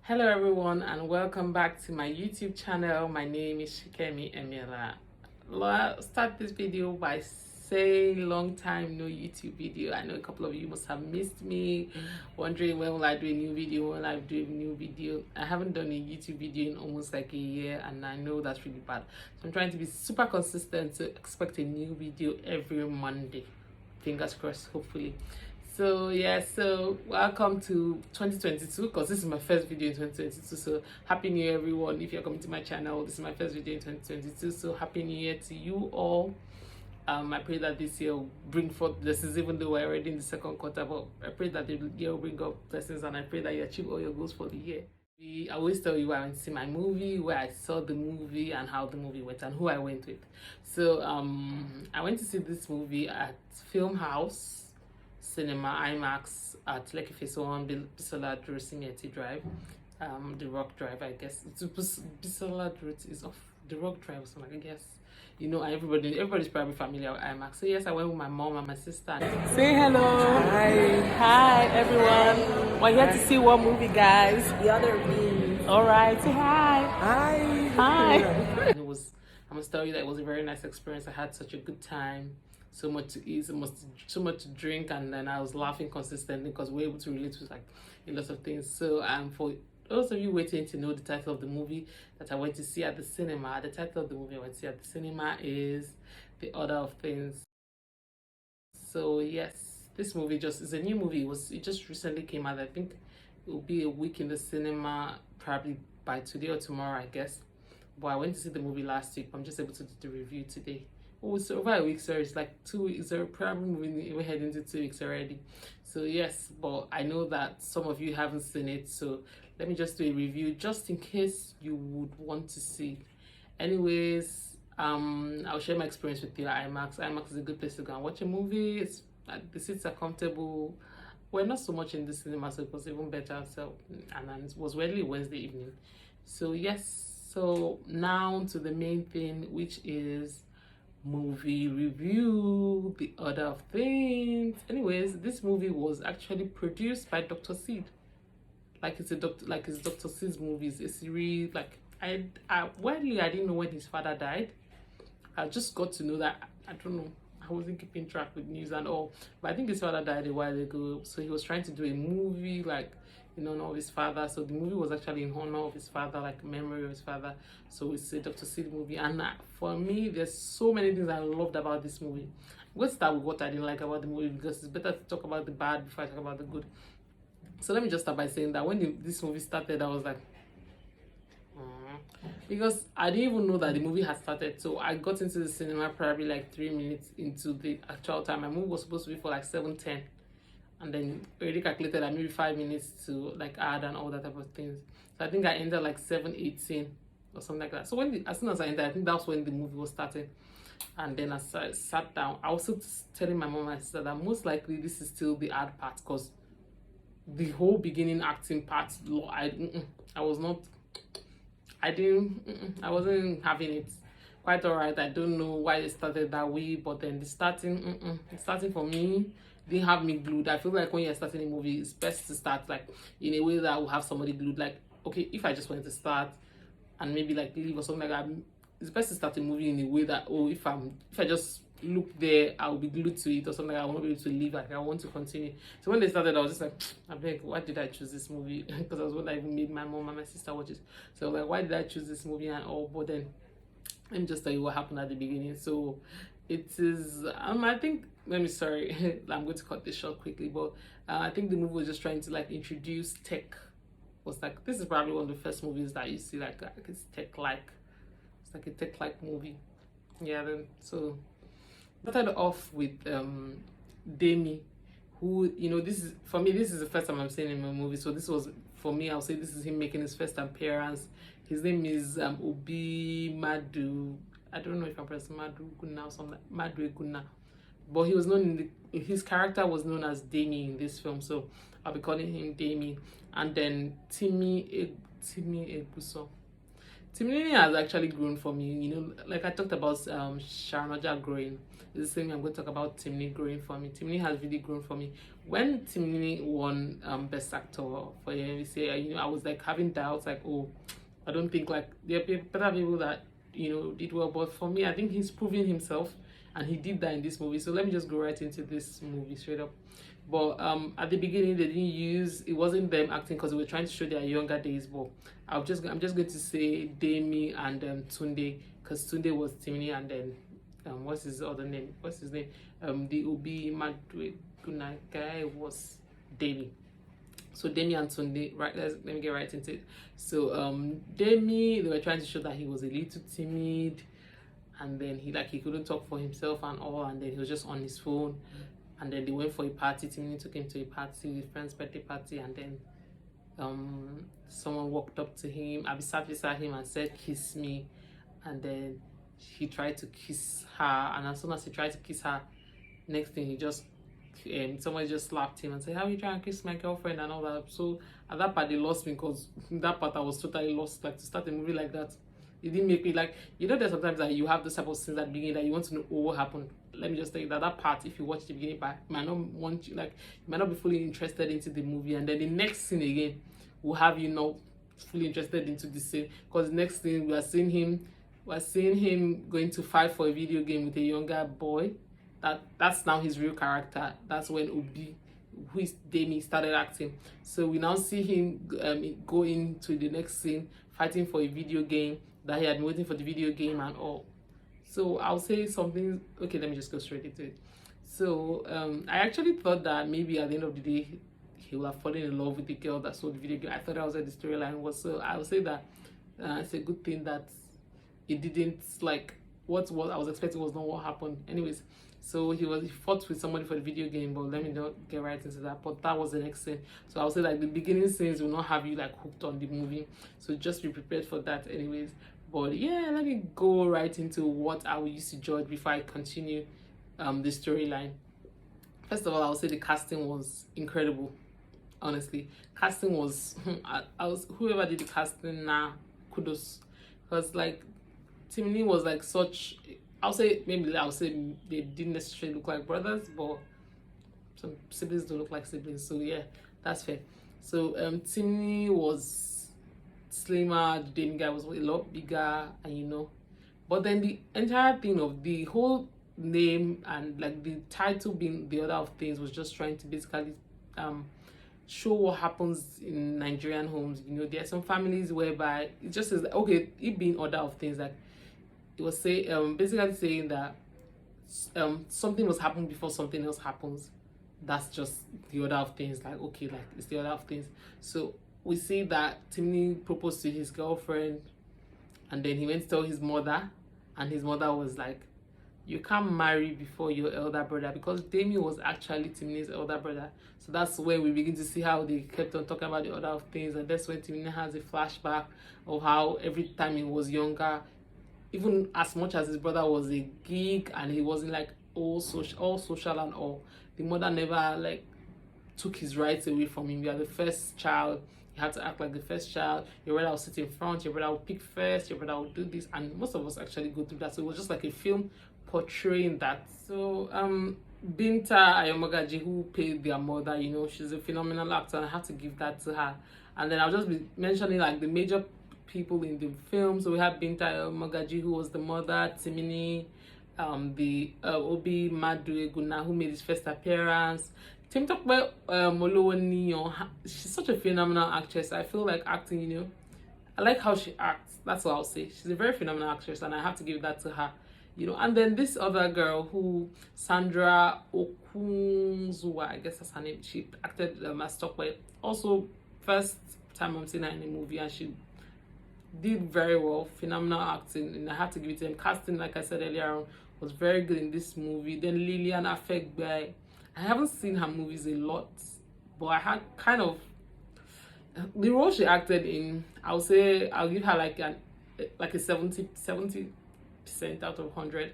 Hello everyone and welcome back to my YouTube channel. My name is Shikemi Emila. I'll start this video by saying long time no YouTube video. I know a couple of you must have missed me, wondering when will I do a new video, when will I do a new video. I haven't done a YouTube video in almost like a year and I know that's really bad. So I'm trying to be super consistent to expect a new video every Monday. Fingers crossed, hopefully. So yeah, so welcome to 2022 because this is my first video in 2022. So happy new year everyone. If you're coming to my channel, this is my first video in 2022. So happy new year to you all. I pray that this year will bring forth blessings, even though we're already in the second quarter, but I pray that the year will bring up blessings and I pray that you achieve all your goals for the year. I always tell you where I went to see my movie, where I saw the movie and how the movie went and who I went with. So I went to see this movie at Film House Cinema IMAX at Lekki Phase 1, Bisola Durosimieti Drive, the Rock Drive, I guess. Bisola is off the Rock Drive, so I guess. You know, everybody's probably familiar with IMAX. So yes, I went with my mom and my sister. Say hello. Hi everyone. We're here to see what movie, guys? The other means. All right, say hi. Hi. I must tell you that it was a very nice experience. I had such a good time, so much to eat, so much to drink, and then I was laughing consistently because we were able to relate to like a lot of things. So for those of you waiting to know the title of the movie that I went to see at the cinema, the title of the movie I went to see at the cinema is The Order of Things. So yes, this movie is a new movie. It just recently came out. I think it will be a week in the cinema, probably by today or tomorrow, I guess. But I went to see the movie last week. I'm just able to do the review today. Oh, it's over a week, sorry. It's like 2 weeks. We're probably we're heading into 2 weeks already. So yes, but I know that some of you haven't seen it. So let me just do a review just in case you would want to see. Anyways, I'll share my experience with you at IMAX. IMAX is a good place to go and watch a movie. The seats are comfortable. We're not so much in the cinema, so it was even better. So and it was really Wednesday evening. So yes. So now to the main thing, which is movie review, The Order of Things. Anyways, this movie was actually produced by Dr. Seed. It's Dr. Seed's movies, a series. Like I didn't know when his father died. I just got to know that. I don't know. I wasn't keeping track with news and all, but I think his father died a while ago. So he was trying to do a movie in honor of his father. So the movie was actually in honor of his father, like memory of his father. So it's a Dr. Seed movie. And for me, there's so many things I loved about this movie. Let's start with what I didn't like about the movie because it's better to talk about the bad before I talk about the good. So let me just start by saying that when this movie started, I was like, because I didn't even know that the movie had started. So I got into the cinema probably like 3 minutes into the actual time. My movie was supposed to be for like 7:10, and then already calculated that maybe 5 minutes to like add and all that type of things. So I think I ended like 7:18 or something like that. So as soon as I entered, I think that's when the movie was starting. And then as I sat down, I was telling my mom and sister that most likely this is still the hard part because the whole beginning acting part, I was not. I wasn't having it quite all right. I don't know why it started that way, but then the starting for me didn't have me glued. I feel like when you're starting a movie, it's best to start like in a way that will have somebody glued. Like, okay, if I just wanted to start and maybe like leave or something like that, it's best to start a movie in a way that if I just look there, I'll be glued to it or something. I won't be able to leave. Like I want to continue. So when they started, I was just like, I beg, why did I choose this movie? Because I was one that even made my mom and my sister watch it. So like, why did I choose this movie and all? But then let me just tell you what happened at the beginning. So it is I think I'm going to cut this short quickly, but I think the movie was just trying to like introduce tech. Was like, this is probably one of the first movies that you see like it's tech like. It's like a tech like movie. Yeah, then so started off with Demi, who this is the first time I'm seeing him in a movie. So this was for me. I'll say this is him making his first appearance. His name is Obi Madu. I don't know if I'm pronouncing Madu Guna or something. Madu Guna, but he was known his character was known as Demi in this film. So I'll be calling him Demi. And then Timmy Eguso. Timini has actually grown for me. You know, like I talked about Sharnoja growing. It's the same. I'm going to talk about Timini growing for me. Timini has really grown for me. When Timini won Best Actor for MVC, you know, I was like having doubts, like, oh, I don't think like there are better people that did well. But for me, I think he's proving himself, and he did that in this movie. So let me just go right into this movie straight up. But at the beginning they didn't use, it wasn't them acting because they were trying to show their younger days. But I'm just going to say Demi and Tunde, because Tunde was Timini, and then what's his other name? What's his name? The Obi Madweguna guy was Demi. So Demi and Tunde, right? Let me get right into it. So Demi, they were trying to show that he was a little timid, and then he couldn't talk for himself and all, and then he was just on his phone. And then they went for a party. Timini took him to a party, a friend's birthday party, and then someone walked up to him. Abi sat beside him and said, "Kiss me," and then he tried to kiss her. And as soon as he tried to kiss her, next thing he just someone just slapped him and said, "How are you trying to kiss my girlfriend?" and all that. So at that part they lost me, because that part I was totally lost. Like, to start a movie like that, it didn't make me like, there's sometimes that you have this type of scenes at the beginning that you want to know what happened. Let me just tell you that part, if you watch the beginning part, might not want you, like, you might not be fully interested into the movie, and then the next scene again will have you not fully interested into the scene, because the next thing we're seeing him going to fight for a video game with a younger boy. That's now his real character. That's when Obi, who is Demi, started acting. So we now see him go into the next scene fighting for a video game, that he had been waiting for the video game and all. So I'll say something. Okay, let me just go straight into it. So I actually thought that maybe at the end of the day he would have fallen in love with the girl that sold the video game. I thought that was what the storyline was. So I would say that it's a good thing that it didn't, like, what I was expecting was not what happened. Anyways, so he fought with somebody for the video game, but let me not get right into that. But that was the next scene. So I'll say like the beginning scenes will not have you like hooked on the movie. So just be prepared for that. Anyways. But yeah, let me go right into what I will use to judge before I continue the storyline. First of all, I would say the casting was incredible. Honestly, casting was I was whoever did the casting, kudos, because like Timini was like such. I'll say they didn't necessarily look like brothers, but some siblings don't look like siblings. So yeah, that's fair. So Timini was slimmer, the Demi guy was a lot bigger, and but then the entire thing of the whole name and like the title being The Order of Things was just trying to basically show what happens in Nigerian homes. There are some families whereby it just says, okay, it being Order of Things, like it was basically saying that something was happening before something else happens. That's just the order of things. Like, okay, like it's the order of things. So we see that Timini proposed to his girlfriend, and then he went to tell his mother, and his mother was like, "You can't marry before your elder brother," because Demi was actually Timini's elder brother. So that's where we begin to see how they kept on talking about the order of things, and that's when Timini has a flashback of how every time he was younger, even as much as his brother was a geek and he wasn't like all social and all, the mother never like took his rights away from him. You are the first child. You had to act like the first child. Your brother will sit in front. Your brother will pick first. Your brother will do this. And most of us actually go through that. So it was just like a film portraying that. So Binta Ayomogaji, who played their mother, she's a phenomenal actor, and I have to give that to her. And then I'll just be mentioning like the major people in the film. So we have Binta Ayomogaji, who was the mother, Timini, the Obi Madweguna, who made his first appearance. Temitope Molowoniyon, she's such a phenomenal actress. I feel like acting, I like how she acts. That's what I'll say. She's a very phenomenal actress, and I have to give that to her. And then this other girl, Sandra Okunzuwa, I guess that's her name. She acted as Stockwell. Also, first time I'm seeing her in a movie, and she did very well. Phenomenal acting, and I have to give it to him. Casting, like I said earlier on, was very good in this movie. Then Lillian Afegbai. I haven't seen her movies a lot, but I had kind of the role she acted in. I'll say I'll give her like a 70% out of 100,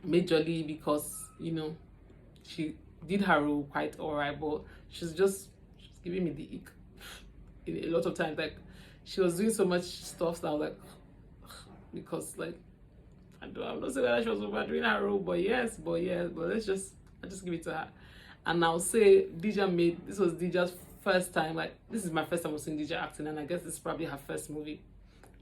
majorly because she did her role quite alright, but she's giving me the ick a lot of times. Like, she was doing so much stuff that I was like, because like I'm not saying that she was overdoing her role, but let's just I just give it to her. And I'll say this was Dija's first time, like this is my first time seeing Dija acting, and I guess this is probably her first movie.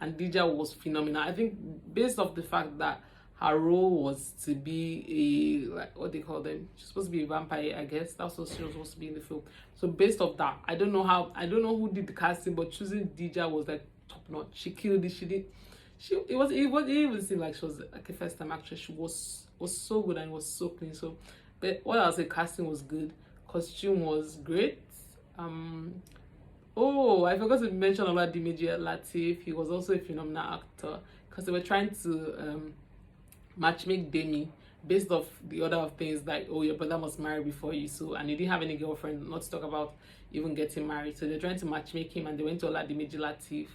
And Dija was phenomenal. I think based off the fact that her role was to be a, like, what they call them, she's supposed to be a vampire, I guess that's what she was supposed to be in the film. So based off that, I don't know who did the casting, but choosing Dija was like top notch. She killed it. It didn't even seem like she was like a first time actress. She was so good, and it was so clean. So but what I'll say, casting was good, costume was great. Oh, I forgot to mention about Dimeji Lateef. He was also a phenomenal actor, because they were trying to matchmake Demi based off the order of things, like, oh, your brother must marry before you, so, and he didn't have any girlfriend, not to talk about even getting married. So they're trying to matchmake him, and they went to Oladimeji Lateef.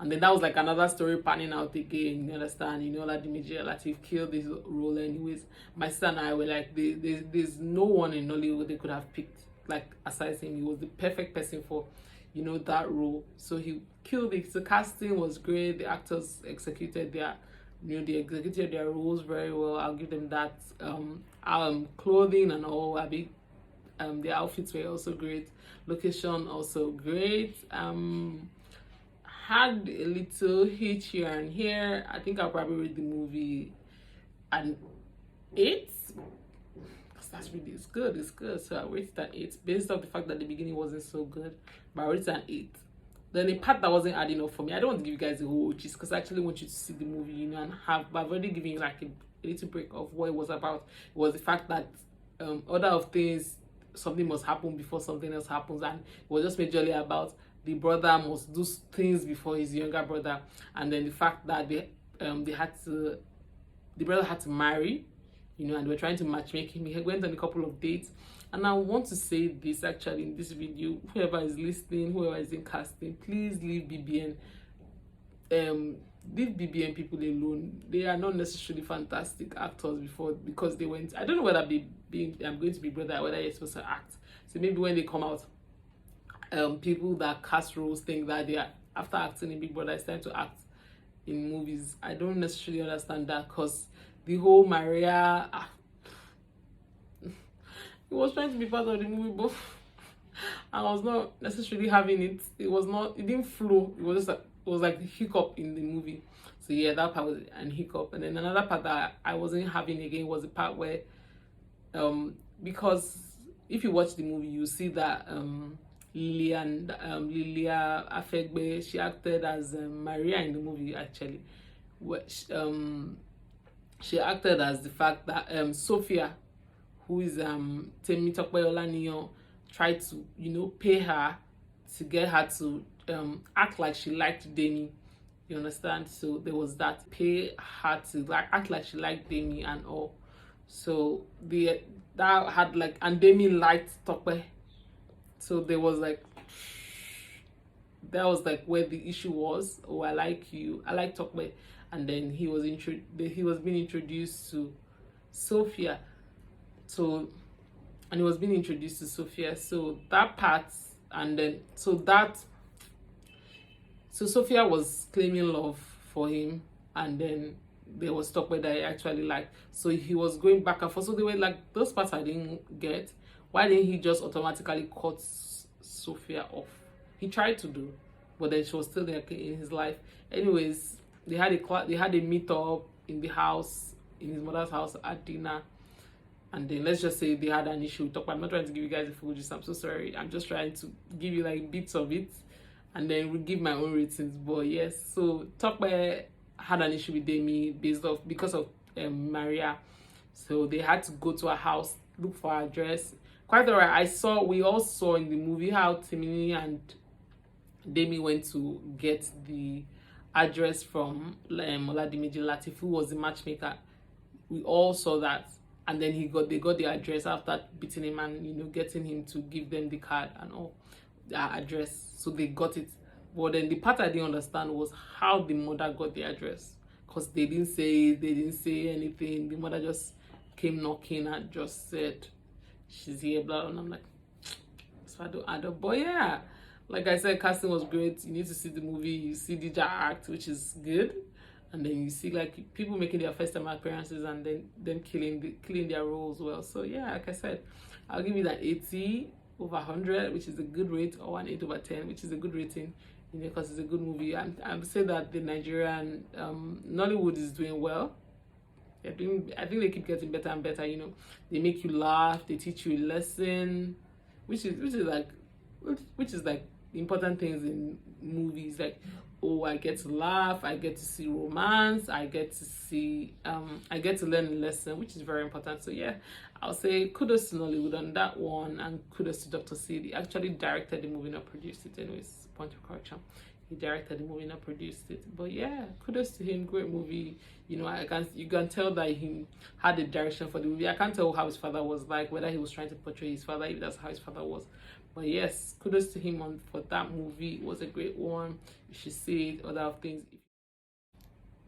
And then that was like another story panning out again. You understand? You know, Oladimeji Lateef killed this role anyways. My sister and I were like, there's no one in Nollywood they could have picked, like, aside him. He was the perfect person for, you know, that role. So he killed it. The casting was great. The actors executed their, you know, they executed their roles very well. I'll give them that. Clothing and all, the outfits were also great. Location also great. Had a little hitch here and here. I think I'll probably rate the movie an 8, because that's really, it's good. So I rated an 8 based off the fact that the beginning wasn't so good, but I rated an 8. Then the part that wasn't adding up for me, I don't want to give you guys the whole gist, because I actually want you to see the movie, you know, but I've already given you like a little break of what it was about. It was the fact that order of things, something must happen before something else happens, and it was just majorly about the brother must do things before his younger brother, and then the fact that the brother had to marry, you know, and they were trying to matchmake him. He went on a couple of dates. And I want to say this actually in this video, whoever is listening, whoever is in casting, please leave BBN. Leave BBN people alone. They are not necessarily fantastic actors because they went. I don't know whether I'm going to be brother, whether you're supposed to act. So maybe when they come out, people that cast roles think that they are, after acting in Big Brother, it's time to act in movies. I don't necessarily understand that, because the whole Maria, he was trying to be part of the movie, but I was not necessarily having it. It didn't flow. It was like the hiccup in the movie. So yeah, that part was an hiccup. And then another part that I wasn't having again was the part where, because if you watch the movie, you see that Lilia Afegbe, she acted as Maria in the movie actually. She acted as the fact that Sophia, who is Temitope Olaniyan, tried to, you know, pay her to get her to act like she liked Demi. You understand? So there was that, pay her to like act like she liked Demi and all. So that had like, and Demi liked Tope. So there was like, that was like where the issue was. Oh, I like you, I like Tope. And then he was being introduced to Sophia. So he was being introduced to Sophia. So that part, and then so Sophia was claiming love for him, and then there was talk that he actually liked. So he was going back and forth. So they were like, those parts I didn't get. Why didn't he just automatically cut Sophia off? He tried to do, but then she was still there in his life. Anyways, they had a meet up in the house, in his mother's house at dinner. And then let's just say they had an issue with Tokpe. I'm not trying to give you guys the full gist. I'm so sorry. I'm just trying to give you like bits of it, and then we'll give my own ratings. But yes, so Tokpe had an issue with Demi because of Maria. So they had to go to her house, look for her address. Quite alright. We all saw in the movie how Timini and Demi went to get the address from Oladimeji Lateef, who was the matchmaker. We all saw that. And then they got the address after beating him and, you know, getting him to give them the card and all, the address. So they got it. But then the part I didn't understand was how the mother got the address, because they didn't say anything. The mother just came knocking and just said she's here, blah. And I'm like, so I don't add up. But yeah, like I said, casting was great. You need to see the movie. You see Dija act, which is good. and then you see like people making their first time appearances and then them killing their roles well. So yeah, like I said, I'll give it an 80 over 100, which is a good rate, or an 8 over 10, which is a good rating, you know, because it's a good movie. I'm say that the Nigerian Nollywood is doing well. I think they keep getting better and better. You know, they make you laugh, they teach you a lesson, which is like important things in movies. Like, oh, I get to laugh, I get to see romance, I get to learn a lesson, which is very important. So yeah, I'll say kudos to Nollywood on that one, and kudos to Dr. C. He actually directed the movie, not produced it. Anyways, point of correction. He directed the movie, not produced it. But yeah, kudos to him. Great movie. You know, you can tell that he had a direction for the movie. I can't tell how his father was like, whether he was trying to portray his father, if that's how his father was. But yes, kudos to him for that movie. It was a great one. You should see it. Other things.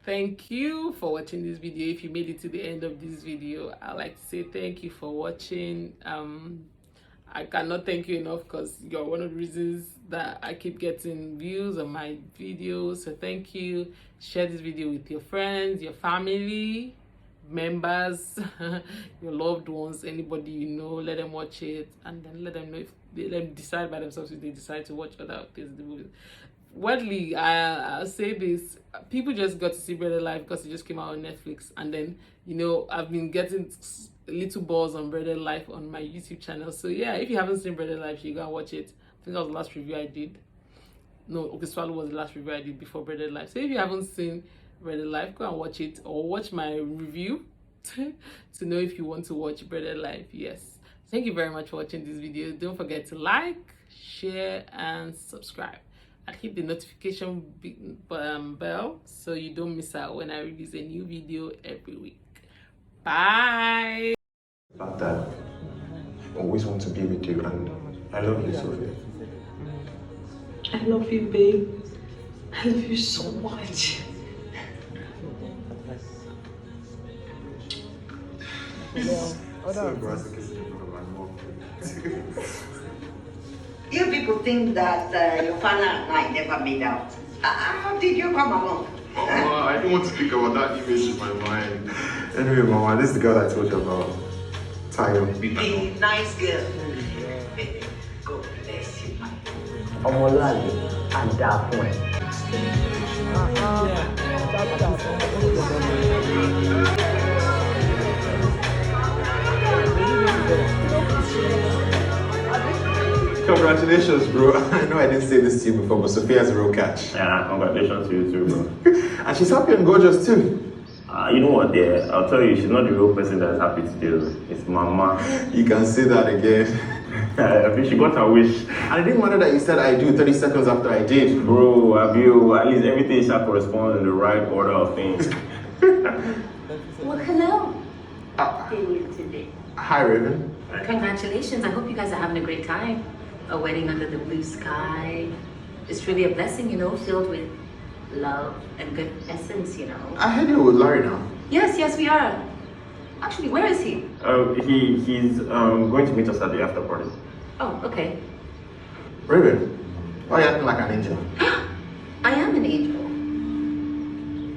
Thank you for watching this video. If you made it to the end of this video, I'd like to say thank you for watching. I cannot thank you enough because you're one of the reasons that I keep getting views on my videos. So thank you. Share this video with your friends, your family members, your loved ones, anybody you know. Let them watch it, and then let them know, if they let them decide by themselves if they decide to watch other things in the movie. Weirdly, I'll say this, people just got to see Breaded Life because it just came out on Netflix, and then, you know, I've been getting little balls on Breaded Life on my YouTube channel. So yeah, if you haven't seen Breaded Life, you go and watch it. I think that was the last review I did. No, Okay Swallow was the last review I did before Breaded Life. So if you haven't seen Breaded Life, go and watch it, or watch my review to know if you want to watch Breaded Life. Yes, thank you very much for watching this video. Don't forget to like, share, and subscribe, and hit the notification bell so you don't miss out when I release a new video every week. Bye. About that, I always want to be with you, and I love you, Sophia. I love you, babe. I love you so much. So embarrassing kissing in front of my mom. You people think that your father and I never made out. How did you come along? Mama, I don't want to think about that image in my mind. Anyway, Mama, this is the girl I told you about. Tayo. The nice girl. God bless you. Omolali and Daphne. Congratulations, bro. I know I didn't say this to you before, but Sophia's a real catch. Yeah, congratulations to you too, bro. And she's happy and gorgeous too. You know what, yeah, I'll tell you, she's not the real person that's happy today. It's Mama. You can say that again. I think she got her wish. And it didn't matter that you said I do 30 seconds after I did. Bro, have you, at least everything shall correspond in the right order of things. Well, hello. How are you today? Hi, Raven. Congratulations. I hope you guys are having a great time. A wedding under the blue sky. It's really a blessing, you know, filled with love and good essence, you know. I heard you were with Larry now. Yes, we are. Actually, where is he? He's going to meet us at the after party. Oh, okay. Raven, why are you acting like an angel? I am an angel.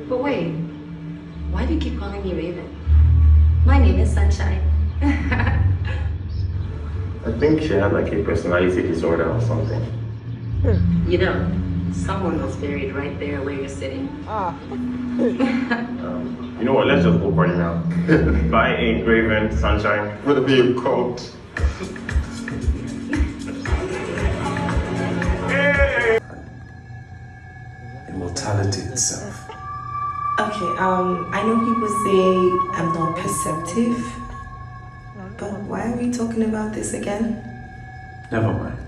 But wait, why do you keep calling me Raven? My name is Sunshine. I think she had like a personality disorder or something. You know, someone was buried right there where you're sitting. You know what, let's just go party now. Bye, Ain't Raven, Sunshine. Whatever you called. Immortality itself. Okay, I know people say I'm not perceptive, but why are we talking about this again? Never mind.